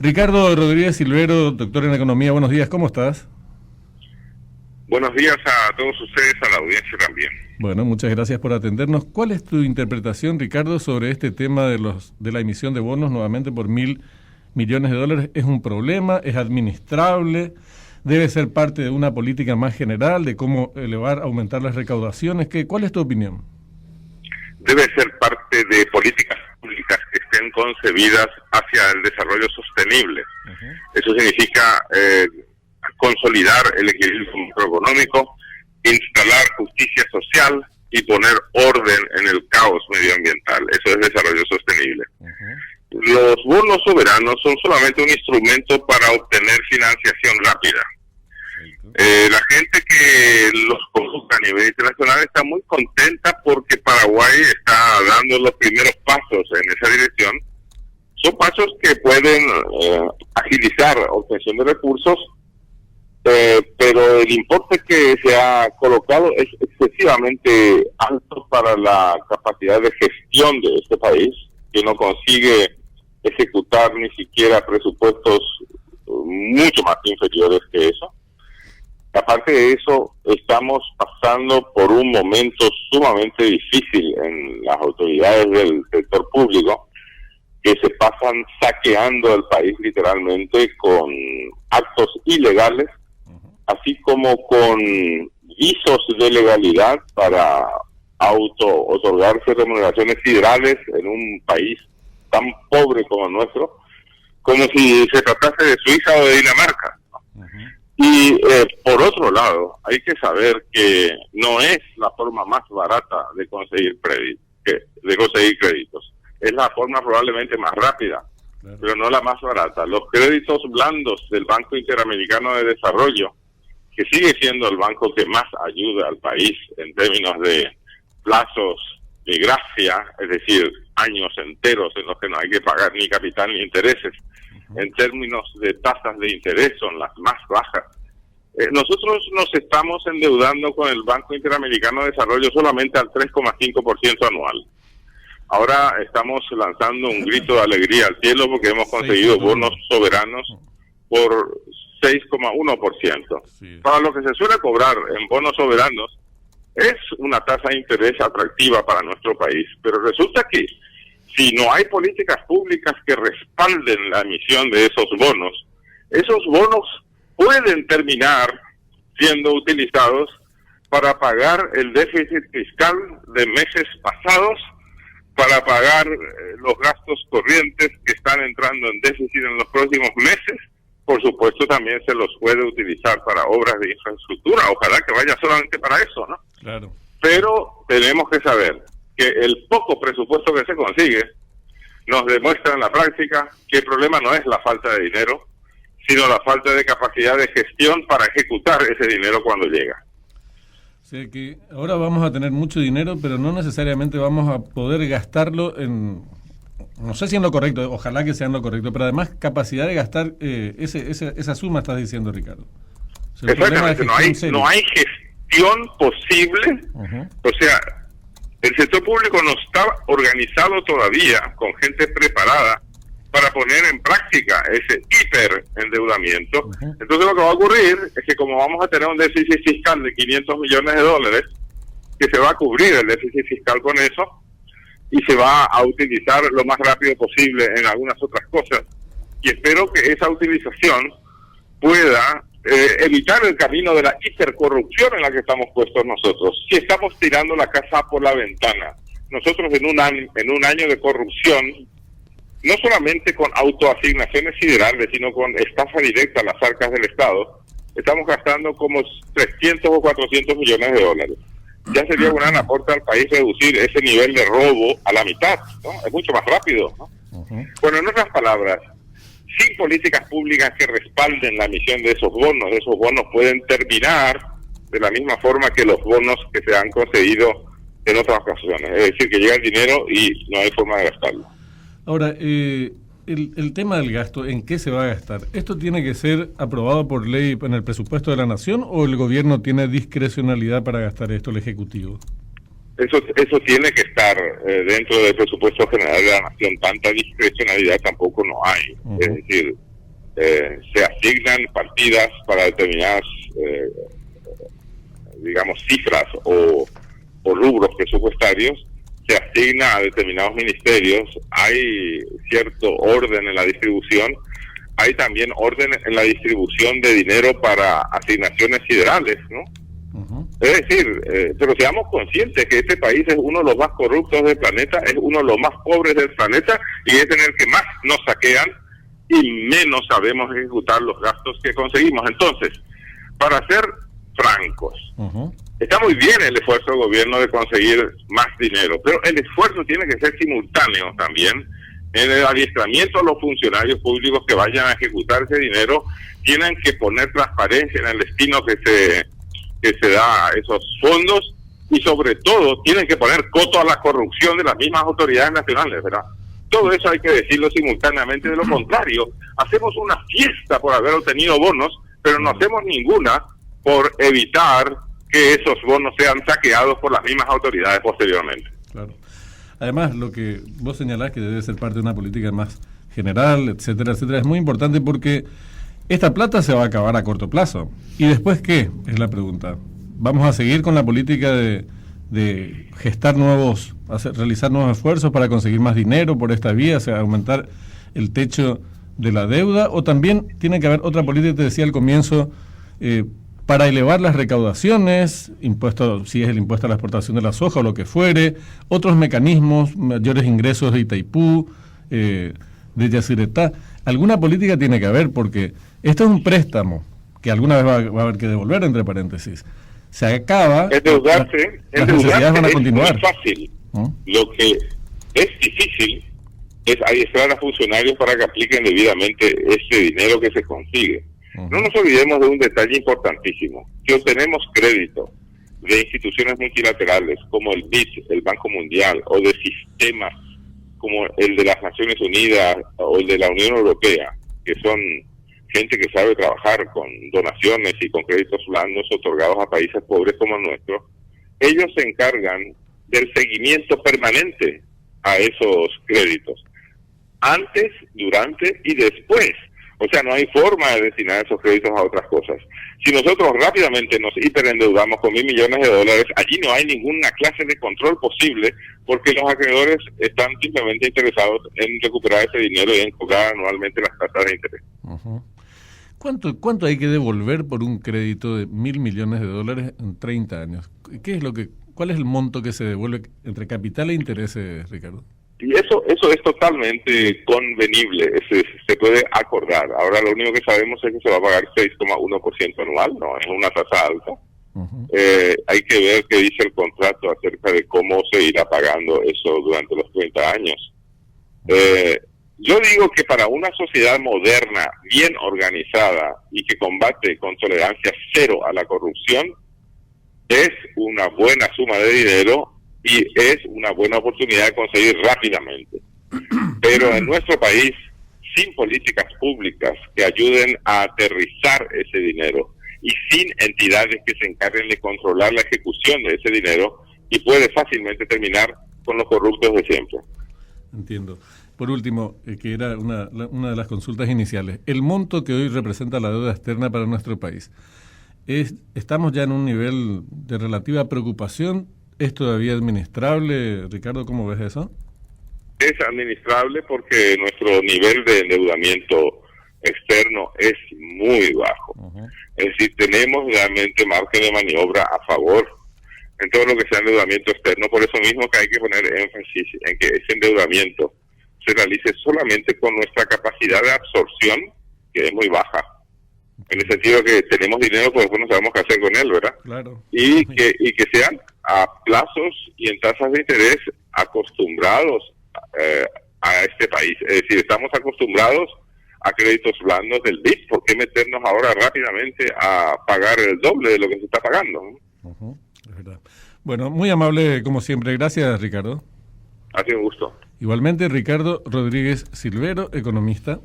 Ricardo Rodríguez Silvero, doctor en Economía, buenos días, ¿cómo estás? Buenos días a todos ustedes, a la audiencia también. Bueno, muchas gracias por atendernos. ¿Cuál es tu interpretación, Ricardo, sobre este tema de la emisión de bonos nuevamente por $1.000 millones? ¿Es un problema? ¿Es administrable? ¿Debe ser parte de una política más general de cómo aumentar las recaudaciones? ¿Cuál es tu opinión? Debe ser parte de políticas públicas que estén concebidas hacia el desarrollo sostenible. Eso significa consolidar el equilibrio macroeconómico, instalar justicia social y poner orden en el caos medioambiental. Eso es desarrollo sostenible. Los bonos soberanos son solamente un instrumento para obtener financiación rápida. La gente que los convoca a nivel internacional está muy contenta porque Paraguay está dando los primeros pasos en esa dirección. Son pasos que pueden agilizar la obtención de recursos, pero el importe que se ha colocado es excesivamente alto para la capacidad de gestión de este país, que no consigue ejecutar ni siquiera presupuestos mucho más inferiores que eso. Aparte de eso, estamos pasando por un momento sumamente difícil en las autoridades del sector público, que se pasan saqueando el país literalmente con actos ilegales, así como con visos de legalidad para auto-otorgarse remuneraciones siderales en un país tan pobre como el nuestro, como si se tratase de Suiza o de Dinamarca. Y por otro lado, hay que saber que no es la forma más barata de conseguir créditos. Es la forma probablemente más rápida, pero no la más barata. Los créditos blandos del Banco Interamericano de Desarrollo, que sigue siendo el banco que más ayuda al país en términos de plazos de gracia, es decir, años enteros en los que no hay que pagar ni capital ni intereses, en términos de tasas de interés son las más bajas. Nosotros nos estamos endeudando con el Banco Interamericano de Desarrollo solamente al 3,5% anual. Ahora estamos lanzando un grito de alegría al cielo porque hemos conseguido bonos soberanos por 6,1%. Sí. Para lo que se suele cobrar en bonos soberanos es una tasa de interés atractiva para nuestro país, pero resulta que si no hay políticas públicas que respalden la emisión de esos bonos pueden terminar siendo utilizados para pagar el déficit fiscal de meses pasados, para pagar los gastos corrientes que están entrando en déficit en los próximos meses. Por supuesto, también se los puede utilizar para obras de infraestructura. Ojalá que vaya solamente para eso, ¿no? Claro. Pero tenemos que saber que el poco presupuesto que se consigue nos demuestra en la práctica que el problema no es la falta de dinero, sino la falta de capacidad de gestión para ejecutar ese dinero cuando llega. O sea que ahora vamos a tener mucho dinero, pero no necesariamente vamos a poder gastarlo en... No sé si en lo correcto, ojalá que sea en lo correcto, pero además capacidad de gastar esa suma, estás diciendo, Ricardo. O sea, exactamente, no hay gestión posible. O sea, el sector público no está organizado todavía con gente preparada para poner en práctica ese hiperendeudamiento. Entonces lo que va a ocurrir es que como vamos a tener un déficit fiscal de $500 millones, que se va a cubrir el déficit fiscal con eso, y se va a utilizar lo más rápido posible en algunas otras cosas. Y espero que esa utilización pueda evitar el camino de la hipercorrupción en la que estamos puestos nosotros. Si estamos tirando la casa por la ventana, nosotros en un año de corrupción, no solamente con autoasignaciones siderales, sino con estafa directa a las arcas del Estado, estamos gastando como 300 o 400 millones de dólares. Ya sería un gran aporte al país reducir ese nivel de robo a la mitad, ¿no? Es mucho más rápido, ¿no? Bueno, en otras palabras, sin políticas públicas que respalden la emisión de esos bonos pueden terminar de la misma forma que los bonos que se han concedido en otras ocasiones. Es decir, que llega el dinero y no hay forma de gastarlo. Ahora, el tema del gasto, ¿en qué se va a gastar? ¿Esto tiene que ser aprobado por ley en el presupuesto de la Nación o el gobierno tiene discrecionalidad para gastar esto, el Ejecutivo? Eso tiene que estar dentro del presupuesto general de la Nación. Tanta discrecionalidad tampoco no hay. Es decir, se asignan partidas para determinadas, digamos, cifras o rubros presupuestarios, se asigna a determinados ministerios, hay cierto orden en la distribución, hay también orden en la distribución de dinero para asignaciones siderales, ¿no? Uh-huh. Es decir, pero seamos conscientes que este país es uno de los más corruptos del planeta, es uno de los más pobres del planeta y es en el que más nos saquean y menos sabemos ejecutar los gastos que conseguimos. Entonces, para ser francos, uh-huh, está muy bien el esfuerzo del gobierno de conseguir más dinero, pero el esfuerzo tiene que ser simultáneo también en el adiestramiento a los funcionarios públicos que vayan a ejecutar ese dinero. Tienen que poner transparencia en el destino que se da a esos fondos y sobre todo tienen que poner coto a la corrupción de las mismas autoridades nacionales, ¿verdad? Todo eso hay que decirlo simultáneamente, de lo contrario, hacemos una fiesta por haber obtenido bonos, pero no hacemos ninguna por evitar que esos bonos sean saqueados por las mismas autoridades posteriormente. Claro. Además, lo que vos señalás que debe ser parte de una política más general, etcétera, etcétera, es muy importante porque esta plata se va a acabar a corto plazo. ¿Y después qué? Es la pregunta. ¿Vamos a seguir con la política de gestar realizar nuevos esfuerzos para conseguir más dinero por esta vía, o sea, aumentar el techo de la deuda? ¿O también tiene que haber otra política, te decía al comienzo, para elevar las recaudaciones, impuestos, si es el impuesto a la exportación de la soja o lo que fuere, otros mecanismos, mayores ingresos de Itaipú, de Yacyretá? Alguna política tiene que haber, porque esto es un préstamo que alguna vez va a haber que devolver, entre paréntesis. Se acaba, las necesidades van a continuar. Es muy fácil. Lo que es difícil es adiestrar a funcionarios para que apliquen debidamente ese dinero que se consigue. Uh-huh. No nos olvidemos de un detalle importantísimo. Si obtenemos crédito de instituciones multilaterales como el BID, el Banco Mundial, o de sistemas como el de las Naciones Unidas o el de la Unión Europea, que son gente que sabe trabajar con donaciones y con créditos blandos otorgados a países pobres como el nuestro, ellos se encargan del seguimiento permanente a esos créditos, antes, durante y después. O sea, no hay forma de destinar esos créditos a otras cosas. Si nosotros rápidamente nos hiperendeudamos con $1.000 millones, allí no hay ninguna clase de control posible, porque los acreedores están simplemente interesados en recuperar ese dinero y en cobrar anualmente las tasas de interés. Uh-huh. ¿Cuánto hay que devolver por un crédito de $1.000 millones en 30 años? ¿Cuál es el monto que se devuelve entre capital e intereses, Ricardo? Y eso es totalmente convenible, se puede acordar. Ahora lo único que sabemos es que se va a pagar 6,1% anual, no es una tasa alta. Uh-huh. Hay que ver qué dice el contrato acerca de cómo se irá pagando eso durante los 30 años. Yo digo que para una sociedad moderna, bien organizada y que combate con tolerancia cero a la corrupción, es una buena suma de dinero y es una buena oportunidad de conseguir rápidamente. Pero en nuestro país, sin políticas públicas que ayuden a aterrizar ese dinero y sin entidades que se encarguen de controlar la ejecución de ese dinero, y puede fácilmente terminar con los corruptos de siempre. Entiendo. Por último, que era una de las consultas iniciales, el monto que hoy representa la deuda externa para nuestro país, ¿estamos ya en un nivel de relativa preocupación? ¿Es todavía administrable? Ricardo, ¿cómo ves eso? Es administrable porque nuestro nivel de endeudamiento externo es muy bajo. Uh-huh. Es decir, tenemos realmente margen de maniobra a favor en todo lo que sea endeudamiento externo. Por eso mismo que hay que poner énfasis en que ese endeudamiento se realice solamente con nuestra capacidad de absorción, que es muy baja. En el sentido que tenemos dinero, pues después no sabemos qué hacer con él, ¿verdad? Claro. Y que sean a plazos y en tasas de interés acostumbrados a este país. Es decir, estamos acostumbrados a créditos blandos del BID. ¿Por qué meternos ahora rápidamente a pagar el doble de lo que se está pagando? Uh-huh. Es verdad. Bueno, muy amable como siempre. Gracias, Ricardo. Ha sido un gusto. Igualmente, Ricardo Rodríguez Silvero, economista.